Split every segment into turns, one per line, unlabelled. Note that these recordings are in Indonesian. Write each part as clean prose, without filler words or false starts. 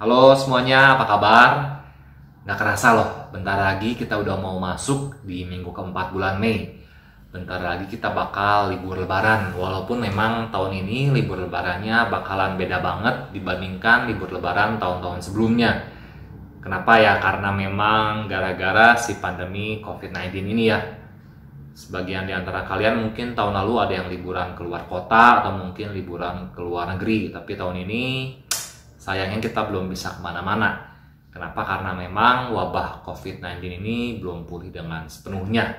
Halo semuanya, apa kabar? Nggak kerasa loh, bentar lagi kita udah mau masuk di minggu keempat bulan Mei. Bentar lagi kita bakal libur lebaran, walaupun memang tahun ini libur lebarannya bakalan beda banget dibandingkan libur lebaran tahun-tahun sebelumnya. Kenapa ya? Karena memang gara-gara si pandemi COVID-19 ini ya. Sebagian di antara kalian mungkin tahun lalu ada yang liburan keluar kota atau mungkin liburan ke luar negeri, tapi tahun ini sayangnya kita belum bisa kemana-mana. Kenapa? Karena memang wabah COVID-19 ini belum pulih dengan sepenuhnya.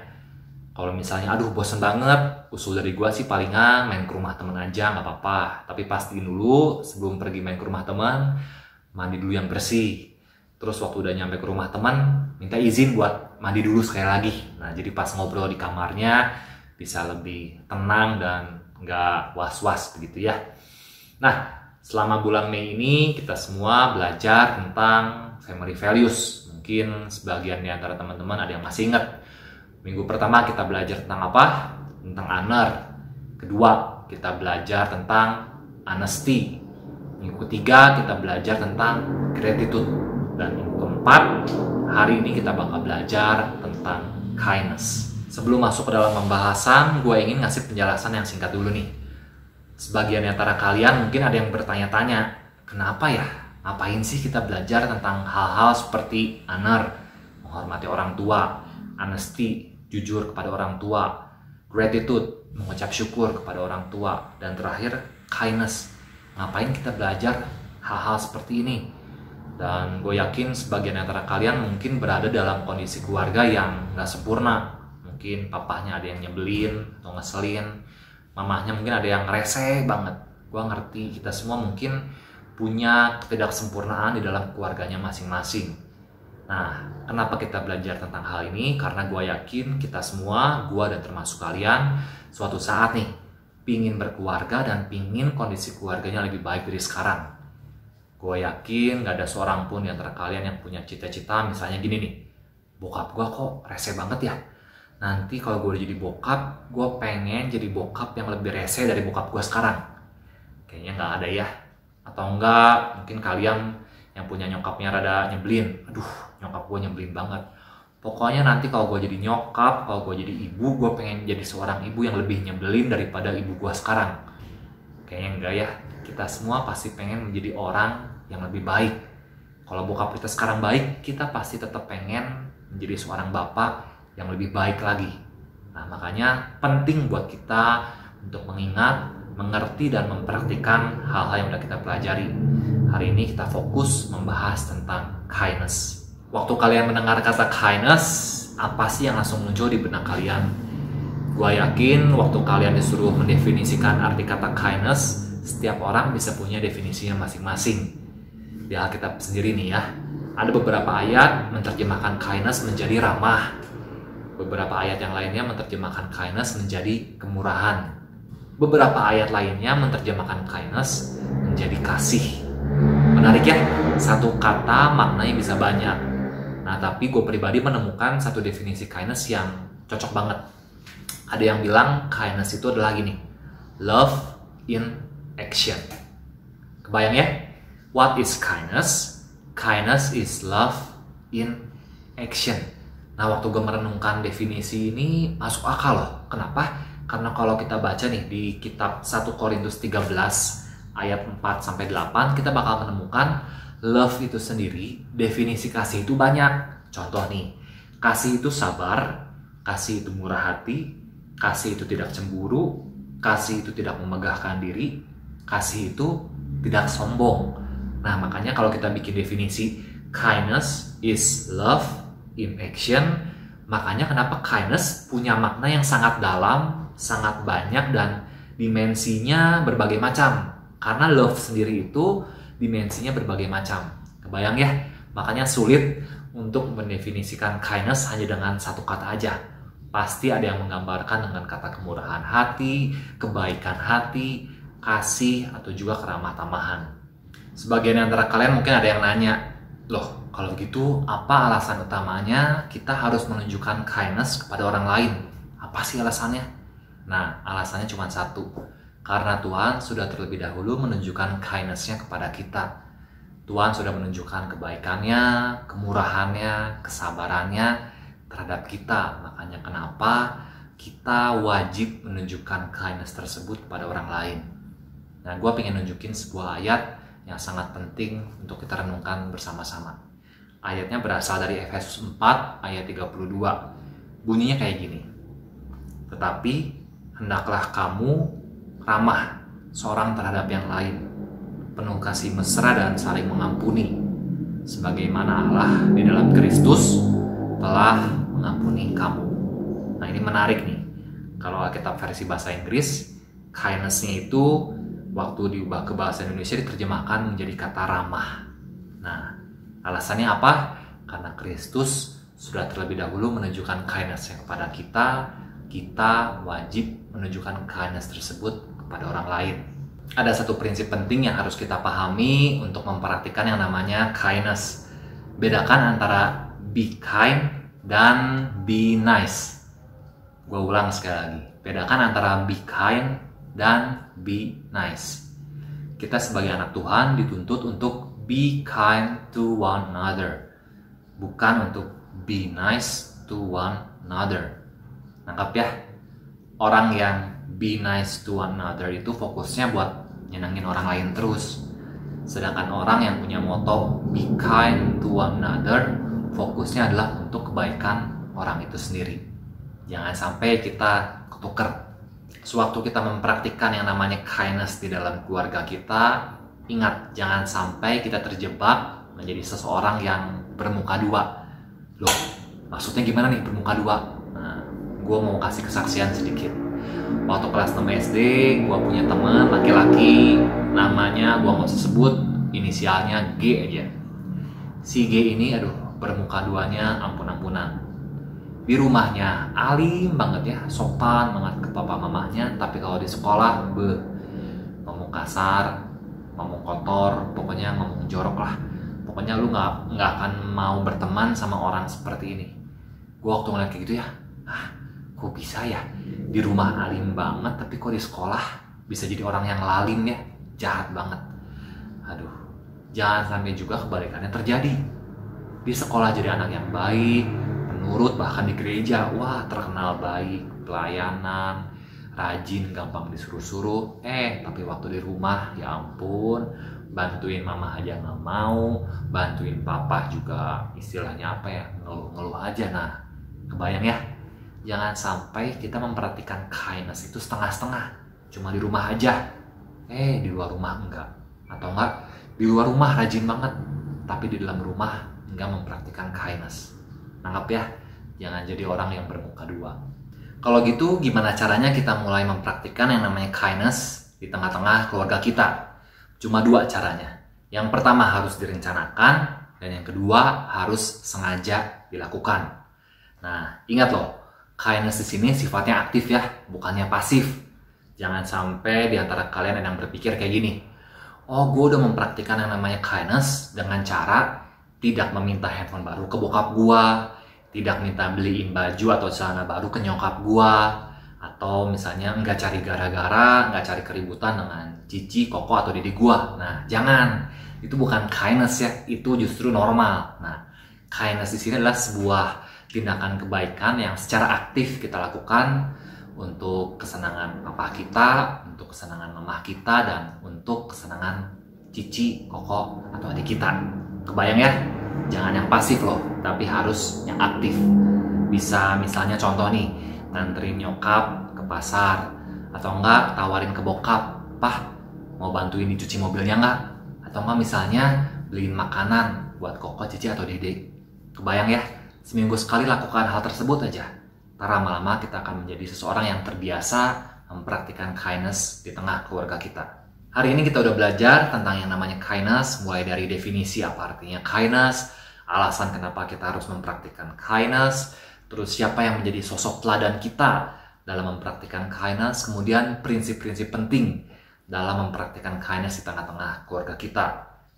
Kalau misalnya, aduh bosen banget, usul dari gua sih palingan main ke rumah temen aja, nggak apa-apa. Tapi pastiin dulu sebelum pergi main ke rumah teman, mandi dulu yang bersih. Terus waktu udah nyampe ke rumah teman, minta izin buat mandi dulu sekali lagi. Nah, jadi pas ngobrol di kamarnya bisa lebih tenang dan nggak was-was begitu ya. Nah, selama bulan Mei ini kita semua belajar tentang family values. Mungkin sebagian di antara teman-teman ada yang masih ingat. Minggu pertama kita belajar tentang apa? Tentang honor. Kedua, kita belajar tentang honesty. Minggu ketiga kita belajar tentang gratitude. Dan minggu keempat, hari ini kita bakal belajar tentang kindness. Sebelum masuk ke dalam pembahasan, gue ingin ngasih penjelasan yang singkat dulu nih. Sebagian antara kalian mungkin ada yang bertanya-tanya, kenapa ya? Ngapain sih kita belajar tentang hal-hal seperti honor, menghormati orang tua, honesty, jujur kepada orang tua, gratitude, mengucap syukur kepada orang tua, dan terakhir kindness. Ngapain kita belajar hal-hal seperti ini? Dan gue yakin sebagian antara kalian mungkin berada dalam kondisi keluarga yang gak sempurna. Mungkin papahnya ada yang nyebelin atau ngeselin, mamahnya mungkin ada yang rese banget. Gue ngerti kita semua mungkin punya ketidaksempurnaan di dalam keluarganya masing-masing. Nah, kenapa kita belajar tentang hal ini? Karena gue yakin kita semua, gue dan termasuk kalian, suatu saat nih pingin berkeluarga dan pingin kondisi keluarganya lebih baik dari sekarang. Gue yakin gak ada seorang pun di antara kalian yang punya cita-cita misalnya gini nih, bokap gue kok rese banget ya, nanti kalau gue jadi bokap, gue pengen jadi bokap yang lebih rese dari bokap gue sekarang. Kayaknya nggak ada ya. Atau enggak, mungkin kalian yang punya nyokapnya rada nyebelin. Aduh, nyokap gue nyebelin banget. Pokoknya nanti kalau gue jadi nyokap, kalau gue jadi ibu, gue pengen jadi seorang ibu yang lebih nyebelin daripada ibu gue sekarang. Kayaknya enggak ya. Kita semua pasti pengen menjadi orang yang lebih baik. Kalau bokap kita sekarang baik, kita pasti tetap pengen menjadi seorang bapak yang lebih baik lagi. Nah, makanya penting buat kita untuk mengingat, mengerti, dan mempraktikkan hal-hal yang udah kita pelajari. Hari ini kita fokus membahas tentang kindness. Waktu kalian mendengar kata kindness, apa sih yang langsung muncul di benak kalian? Gua yakin waktu kalian disuruh mendefinisikan arti kata kindness, setiap orang bisa punya definisinya masing-masing. Di Alkitab sendiri nih ya, ada beberapa ayat menerjemahkan kindness menjadi ramah. Beberapa ayat yang lainnya menerjemahkan kindness menjadi kemurahan. Beberapa ayat lainnya menerjemahkan kindness menjadi kasih. Menarik ya, satu kata maknanya bisa banyak. Nah, tapi gue pribadi menemukan satu definisi kindness yang cocok banget. Ada yang bilang kindness itu adalah gini, love in action. Kebayang ya? What is kindness? Kindness is love in action. Nah, waktu gue merenungkan definisi ini masuk akal loh. Kenapa? Karena kalau kita baca nih di kitab 1 Korintus 13 ayat 4-8, kita bakal menemukan love itu sendiri, definisi kasih itu banyak. Contoh nih, kasih itu sabar, kasih itu murah hati, kasih itu tidak cemburu, kasih itu tidak memegahkan diri, kasih itu tidak sombong. Nah, makanya kalau kita bikin definisi kindness is love in action, makanya kenapa kindness punya makna yang sangat dalam, sangat banyak, dan dimensinya berbagai macam. Karena love sendiri itu dimensinya berbagai macam. Kebayang ya? Makanya sulit untuk mendefinisikan kindness hanya dengan satu kata aja. Pasti ada yang menggambarkan dengan kata kemurahan hati, kebaikan hati, kasih, atau juga keramah tamahan. Sebagian antara kalian mungkin ada yang nanya, loh, kalau gitu apa alasan utamanya kita harus menunjukkan kindness kepada orang lain? Apa sih alasannya? Nah, alasannya cuma satu. Karena Tuhan sudah terlebih dahulu menunjukkan kindness-nya kepada kita. Tuhan sudah menunjukkan kebaikannya, kemurahannya, kesabarannya terhadap kita. Makanya kenapa kita wajib menunjukkan kindness tersebut pada orang lain. Nah, gue pengen nunjukin sebuah ayat yang sangat penting untuk kita renungkan bersama-sama. Ayatnya berasal dari Efesus 4 ayat 32. Bunyinya kayak gini. Tetapi hendaklah kamu ramah seorang terhadap yang lain, penuh kasih mesra dan saling mengampuni, sebagaimana Allah di dalam Kristus telah mengampuni kamu. Nah, ini menarik nih. Kalau Alkitab versi bahasa Inggris, kindness-nya itu waktu diubah ke bahasa Indonesia diterjemahkan menjadi kata ramah. Nah, alasannya apa? Karena Kristus sudah terlebih dahulu menunjukkan kindness-nya kepada kita. Kita wajib menunjukkan kindness tersebut kepada orang lain. Ada satu prinsip penting yang harus kita pahami untuk memperhatikan yang namanya kindness. Bedakan antara be kind dan be nice. Gue ulang sekali lagi. Bedakan antara be kind dan be nice. Kita sebagai anak Tuhan dituntut untuk be kind to one another, bukan untuk be nice to one another. Nangkap ya? Orang yang be nice to one another itu fokusnya buat nyenangin orang lain terus. Sedangkan orang yang punya moto be kind to one another, fokusnya adalah untuk kebaikan orang itu sendiri. Jangan sampai kita ketuker. Sewaktu kita mempraktikkan yang namanya kindness di dalam keluarga kita, ingat, jangan sampai kita terjebak menjadi seseorang yang bermuka dua. Loh, maksudnya gimana nih bermuka dua? Nah, gue mau kasih kesaksian sedikit. Waktu kelas 6 SD, gue punya teman laki-laki, namanya gue gak usah sebut, inisialnya G aja. Si G ini, bermuka duanya ampun-ampunan. Di rumahnya alim banget ya, sopan banget ke papa mamahnya, tapi kalau di sekolah, ngomong kasar, ngomong kotor, pokoknya ngomong jorok lah. Pokoknya lu nggak akan mau berteman sama orang seperti ini. Gue waktu ngeliat kayak gitu ya, kok bisa ya? Di rumah alim banget, tapi kok di sekolah bisa jadi orang yang lalim ya? Jahat banget. Aduh, jangan sampai juga kebalikannya terjadi. Di sekolah jadi anak yang baik, penurut, bahkan di gereja, wah terkenal baik, pelayanan, rajin, gampang disuruh-suruh. Tapi waktu di rumah, ya ampun, bantuin mama aja nggak mau, bantuin papa juga istilahnya apa ya, ngeluh-ngeluh aja. Nah, kebayang ya? Jangan sampai kita memperhatikan kindness itu setengah-setengah, cuma di rumah aja, di luar rumah enggak. Atau enggak, di luar rumah rajin banget, tapi di dalam rumah enggak mempraktikkan kindness. Nangkap ya? Jangan jadi orang yang bermuka dua. Kalau gitu, gimana caranya kita mulai mempraktikkan yang namanya kindness di tengah-tengah keluarga kita? Cuma dua caranya. Yang pertama harus direncanakan, dan yang kedua harus sengaja dilakukan. Nah, ingat loh, kindness di sini sifatnya aktif ya, bukannya pasif. Jangan sampai di antara kalian ada yang berpikir kayak gini, gue udah mempraktikkan yang namanya kindness dengan cara tidak meminta handphone baru ke bokap gue, tidak minta beliin baju atau celana baru ke nyokap gue, atau misalnya nggak cari gara-gara, nggak cari keributan dengan cici, koko, atau didi gue. Nah, jangan. Itu bukan kindness ya, itu justru normal. Nah, kindness di sini adalah sebuah tindakan kebaikan yang secara aktif kita lakukan untuk kesenangan papa kita, untuk kesenangan mama kita, dan untuk kesenangan cici, koko, atau adik kita. Kebayang ya? Jangan yang pasif loh, tapi harus yang aktif. Bisa misalnya contoh nih, nganterin nyokap ke pasar, atau enggak tawarin ke bokap, "Pah, mau bantuin dicuci mobilnya enggak?" Atau enggak misalnya beliin makanan buat koko, cici, atau dedek. Kebayang ya? Seminggu sekali lakukan hal tersebut aja. Ntar lama-lama kita akan menjadi seseorang yang terbiasa mempraktikkan kindness di tengah keluarga kita. Hari ini kita udah belajar tentang yang namanya kindness, mulai dari definisi apa artinya kindness, alasan kenapa kita harus mempraktikkan kindness, terus siapa yang menjadi sosok teladan kita dalam mempraktikkan kindness, kemudian prinsip-prinsip penting dalam mempraktikkan kindness di tengah-tengah keluarga kita.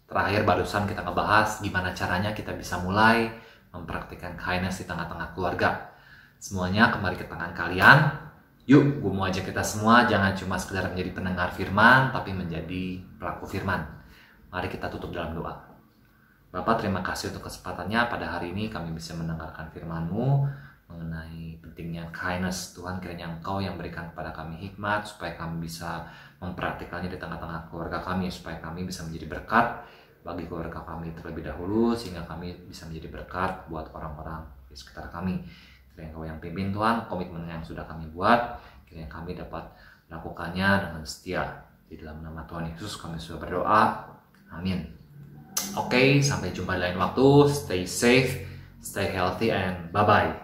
Terakhir barusan kita ngebahas gimana caranya kita bisa mulai mempraktikkan kindness di tengah-tengah keluarga. Semuanya kembali ke tangan kalian. Yuk, gue mau ajak kita semua jangan cuma sekedar menjadi pendengar firman, tapi menjadi pelaku firman. Mari kita tutup dalam doa. Bapak, terima kasih untuk kesempatannya pada hari ini kami bisa mendengarkan firman-Mu mengenai pentingnya kindness. Tuhan, kiranya Engkau yang berikan kepada kami hikmat supaya kami bisa mempraktikannya di tengah-tengah keluarga kami, supaya kami bisa menjadi berkat bagi keluarga kami terlebih dahulu, sehingga kami bisa menjadi berkat buat orang-orang di sekitar kami. Kiranya Engkau yang pimpin Tuhan, komitmen yang sudah kami buat, kiranya kami dapat melakukannya dengan setia. Di dalam nama Tuhan Yesus kami sudah berdoa. Amin. Oke, sampai jumpa di lain waktu. Stay safe, stay healthy, and bye-bye.